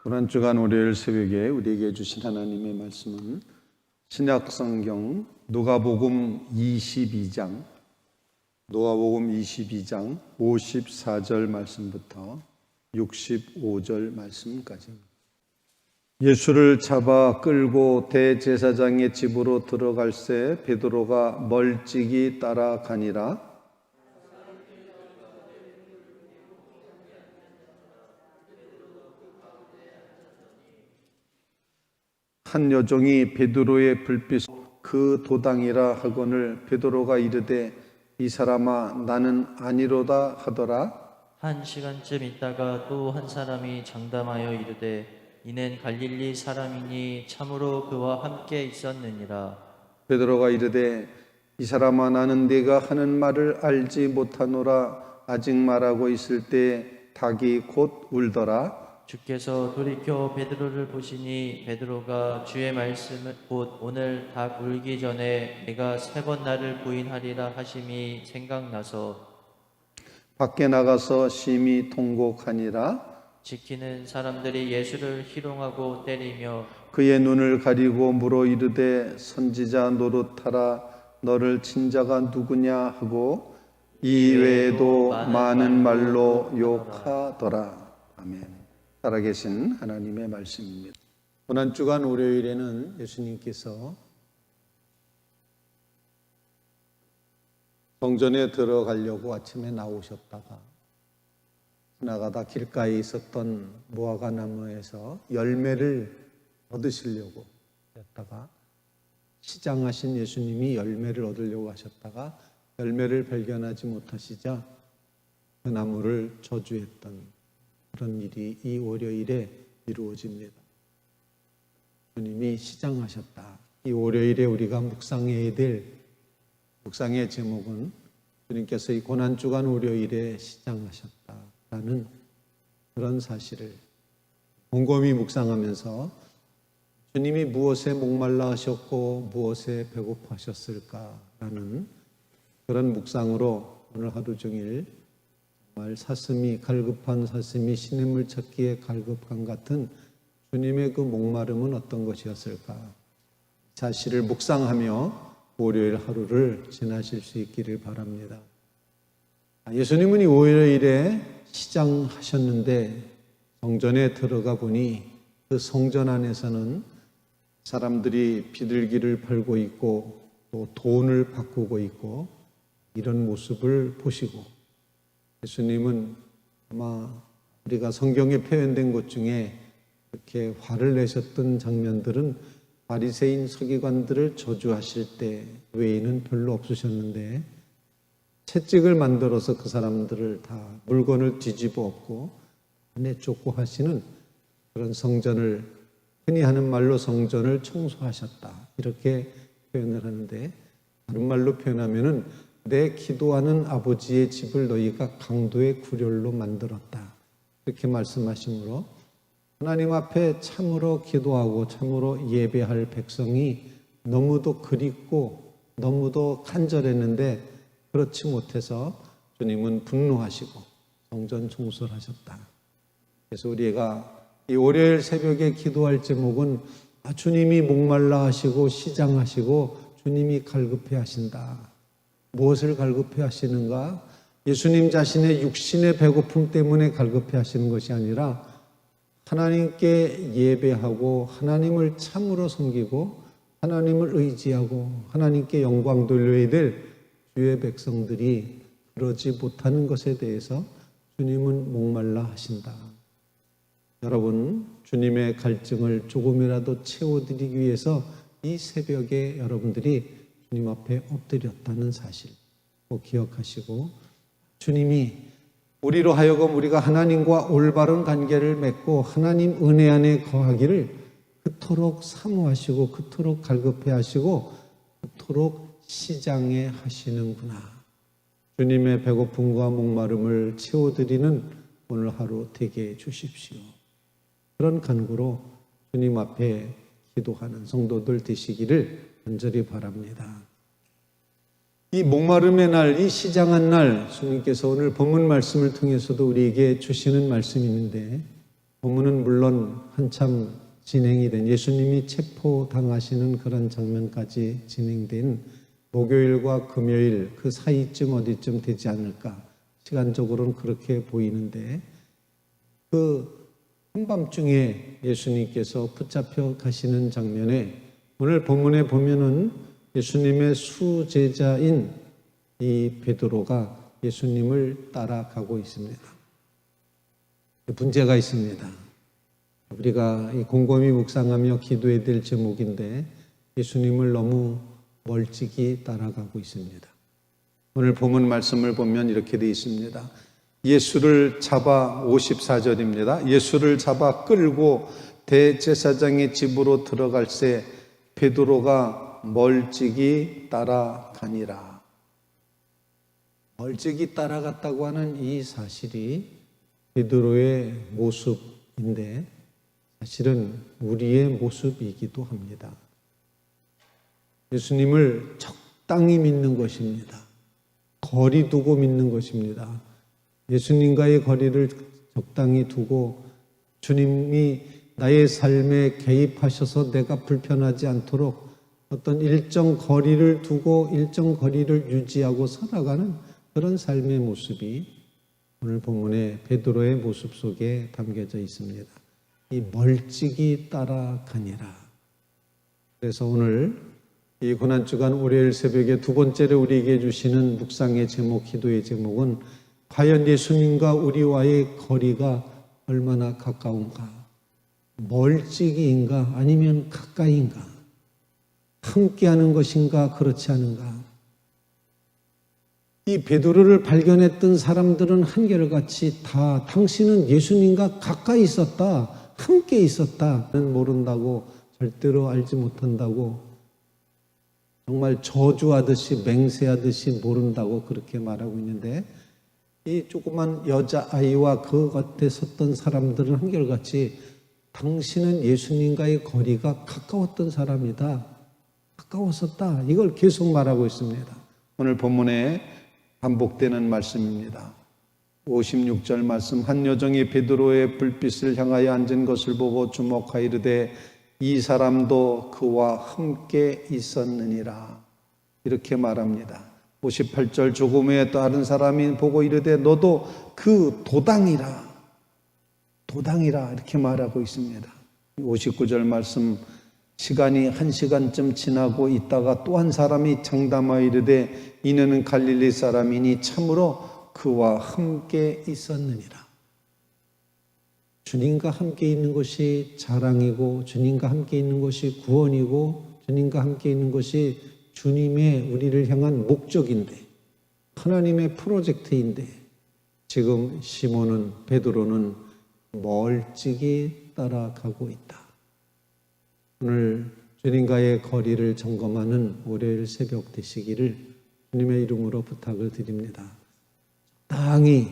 이번 주간 월요일 새벽에 우리에게 주신 하나님의 말씀은 신약성경 누가복음 22장 54절 말씀부터 65절 말씀까지입니다. 예수를 잡아 끌고 대제사장의 집으로 들어갈새 베드로가 멀찍이 따라가니라. 한 여종이 베드로의 불빛 그 도당이라 하거늘 베드로가 이르되 이 사람아 나는 아니로다 하더라. 한 시간쯤 있다가 또 한 사람이 장담하여 이르되 이는 갈릴리 사람이니 참으로 그와 함께 있었느니라. 베드로가 이르되 이 사람아 나는 네가 하는 말을 알지 못하노라. 아직 말하고 있을 때 닭이 곧 울더라. 주께서 돌이켜 베드로를 보시니 베드로가 주의 말씀을 곧 오늘 닭 울기 전에 내가 3번 나를 부인하리라 하심이 생각나서 밖에 나가서 심히 통곡하니라. 지키는 사람들이 예수를 희롱하고 때리며 그의 눈을 가리고 물어 이르되 선지자 노릇하라. 너를 친 자가 누구냐 하고 이 외에도 많은 말로 욕하더라. 아멘. 살아계신 하나님의 말씀입니다. 지난 주간 월요일에는 예수님께서 성전에 들어가려고 아침에 나오셨다가 지나가다 길가에 있었던 무화과 나무에서 열매를 얻으시려고 했다가 시장하신 예수님이 열매를 얻으려고 하셨다가 열매를 발견하지 못하시자 그 나무를 저주했던 그런 일이 이 월요일에 이루어집니다. 주님이 시장하셨다. 이 월요일에 우리가 묵상해야 될 묵상의 제목은 주님께서 이 고난주간 월요일에 시장하셨다라는 그런 사실을 곰곰이 묵상하면서 주님이 무엇에 목말라 하셨고 무엇에 배고파 하셨을까라는 그런 묵상으로 오늘 하루 종일 정말 사슴이 갈급한 사슴이 시냇물 찾기에 갈급한 같은 주님의 그 목마름은 어떤 것이었을까? 사실을 묵상하며 월요일 하루를 지나실 수 있기를 바랍니다. 예수님은 이 월요일에 시장하셨는데 성전에 들어가 보니 그 성전 안에서는 사람들이 비둘기를 팔고 있고 또 돈을 바꾸고 있고 이런 모습을 보시고 예수님은 아마 우리가 성경에 표현된 것 중에 이렇게 화를 내셨던 장면들은 바리새인 서기관들을 저주하실 때 외에는 별로 없으셨는데 채찍을 만들어서 그 사람들을 다 물건을 뒤집어 엎고 안에 쫓고 하시는 그런 성전을 흔히 하는 말로 성전을 청소하셨다 이렇게 표현을 하는데 다른 말로 표현하면은 내 기도하는 아버지의 집을 너희가 강도의 굴혈로 만들었다 이렇게 말씀하시므로 하나님 앞에 참으로 기도하고 참으로 예배할 백성이 너무도 그립고 너무도 간절했는데 그렇지 못해서 주님은 분노하시고 성전 청소를 하셨다. 그래서 우리가 이 월요일 새벽에 기도할 제목은 주님이 목말라 하시고 시장하시고 주님이 갈급해 하신다. 무엇을 갈급해 하시는가? 예수님 자신의 육신의 배고픔 때문에 갈급해 하시는 것이 아니라 하나님께 예배하고 하나님을 참으로 섬기고 하나님을 의지하고 하나님께 영광 돌려야 될 주의 백성들이 그러지 못하는 것에 대해서 주님은 목말라 하신다. 여러분, 주님의 갈증을 조금이라도 채워드리기 위해서 이 새벽에 여러분들이 주님 앞에 엎드렸다는 사실 꼭 기억하시고 주님이 우리로 하여금 우리가 하나님과 올바른 관계를 맺고 하나님 은혜 안에 거하기를 그토록 사모하시고 그토록 갈급해 하시고 그토록 시장해 하시는구나. 주님의 배고픔과 목마름을 채워드리는 오늘 하루 되게 해 주십시오. 그런 간구로 주님 앞에 기도하는 성도들 되시기를 간절히 바랍니다. 이 목마름의 날, 이 시장한 날 주님께서 오늘 본문 말씀을 통해서도 우리에게 주시는 말씀이 있는데 본문은 물론 한참 진행이 된 예수님이 체포당하시는 그런 장면까지 진행된 목요일과 금요일 그 사이쯤 어디쯤 되지 않을까, 시간적으로는 그렇게 보이는데, 그 한밤중에 예수님께서 붙잡혀 가시는 장면에 오늘 본문에 보면은 예수님의 수제자인 이 베드로가 예수님을 따라가고 있습니다. 문제가 있습니다. 우리가 곰곰이 묵상하며 기도해야 될 제목인데 예수님을 너무 멀찍이 따라가고 있습니다. 오늘 본문 말씀을 보면 이렇게 되어 있습니다. 예수를 잡아 54절입니다. 예수를 잡아 끌고 대제사장의 집으로 들어갈새 베드로가 멀찍이 따라가니라. 멀찍이 따라갔다고 하는 이 사실이 베드로의 모습인데 사실은 우리의 모습이기도 합니다. 예수님을 적당히 믿는 것입니다. 거리 두고 믿는 것입니다. 예수님과의 거리를 적당히 두고 주님이 나의 삶에 개입하셔서 내가 불편하지 않도록 어떤 일정 거리를 두고 일정 거리를 유지하고 살아가는 그런 삶의 모습이 오늘 본문의 베드로의 모습 속에 담겨져 있습니다. 이 멀찍이 따라가니라. 그래서 오늘 이 고난주간 월요일 새벽에 두 번째로 우리에게 주시는 묵상의 제목, 기도의 제목은 과연 예수님과 우리와의 거리가 얼마나 가까운가? 멀찍이인가? 아니면 가까이인가? 함께하는 것인가? 그렇지 않은가? 이 베드로를 발견했던 사람들은 한결같이 다 당신은 예수님과 가까이 있었다, 함께 있었다는 모른다고, 절대로 알지 못한다고, 정말 저주하듯이 맹세하듯이 모른다고 그렇게 말하고 있는데, 이 조그만 여자아이와 그 곁에 섰던 사람들은 한결같이 당신은 예수님과의 거리가 가까웠던 사람이다, 가까웠었다, 이걸 계속 말하고 있습니다. 오늘 본문에 반복되는 말씀입니다. 56절 말씀. 한 여종이 베드로의 불빛을 향하여 앉은 것을 보고 주목하여 이르되 이 사람도 그와 함께 있었느니라. 이렇게 말합니다. 58절. 조금 후에 다른 사람이 보고 이르되 너도 그 도당이라. 도당이라 이렇게 말하고 있습니다. 59절 말씀. 시간이 1시간쯤 지나고 있다가 또 한 사람이 장담하여 이르되 이는 갈릴리 사람이니 참으로 그와 함께 있었느니라. 주님과 함께 있는 것이 자랑이고, 주님과 함께 있는 것이 구원이고, 주님과 함께 있는 것이 주님의 우리를 향한 목적인데, 하나님의 프로젝트인데, 지금 시몬은, 베드로는 멀찍이 따라가고 있다. 오늘 주님과의 거리를 점검하는 월요일 새벽 되시기를 주님의 이름으로 부탁을 드립니다. 적당히,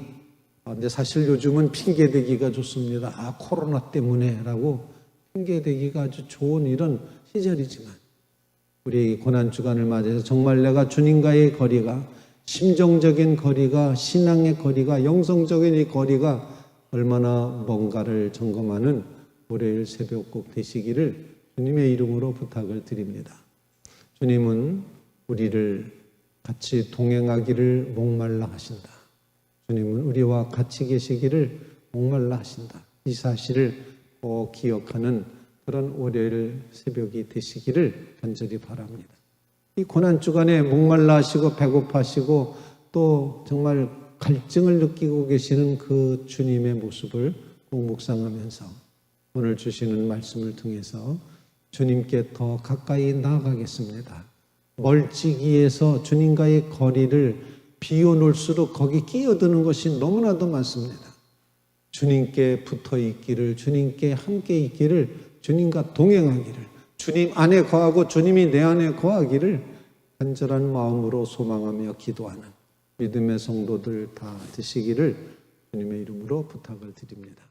근데 사실 요즘은 핑계대기가 좋습니다. 코로나 때문에 라고 핑계대기가 아주 좋은 이런 시절이지만, 우리 고난주간을 맞이해서 정말 내가 주님과의 거리가, 심정적인 거리가, 신앙의 거리가, 영성적인 이 거리가 얼마나 뭔가를 점검하는 월요일 새벽 꼭 되시기를 주님의 이름으로 부탁을 드립니다. 주님은 우리를 같이 동행하기를 목말라 하신다. 주님은 우리와 같이 계시기를 목말라 하신다. 이 사실을 꼭 기억하는 그런 월요일 새벽이 되시기를 간절히 바랍니다. 이 고난주간에 목말라 하시고 배고파하시고 또 정말 갈증을 느끼고 계시는 그 주님의 모습을 꼭 묵상하면서 오늘 주시는 말씀을 통해서 주님께 더 가까이 나아가겠습니다. 멀찍이에서 주님과의 거리를 비워놓을수록 거기 끼어드는 것이 너무나도 많습니다. 주님께 붙어 있기를, 주님께 함께 있기를, 주님과 동행하기를, 주님 안에 거하고 주님이 내 안에 거하기를 간절한 마음으로 소망하며 기도하는 믿음의 성도들 다 되시기를 주님의 이름으로 부탁을 드립니다.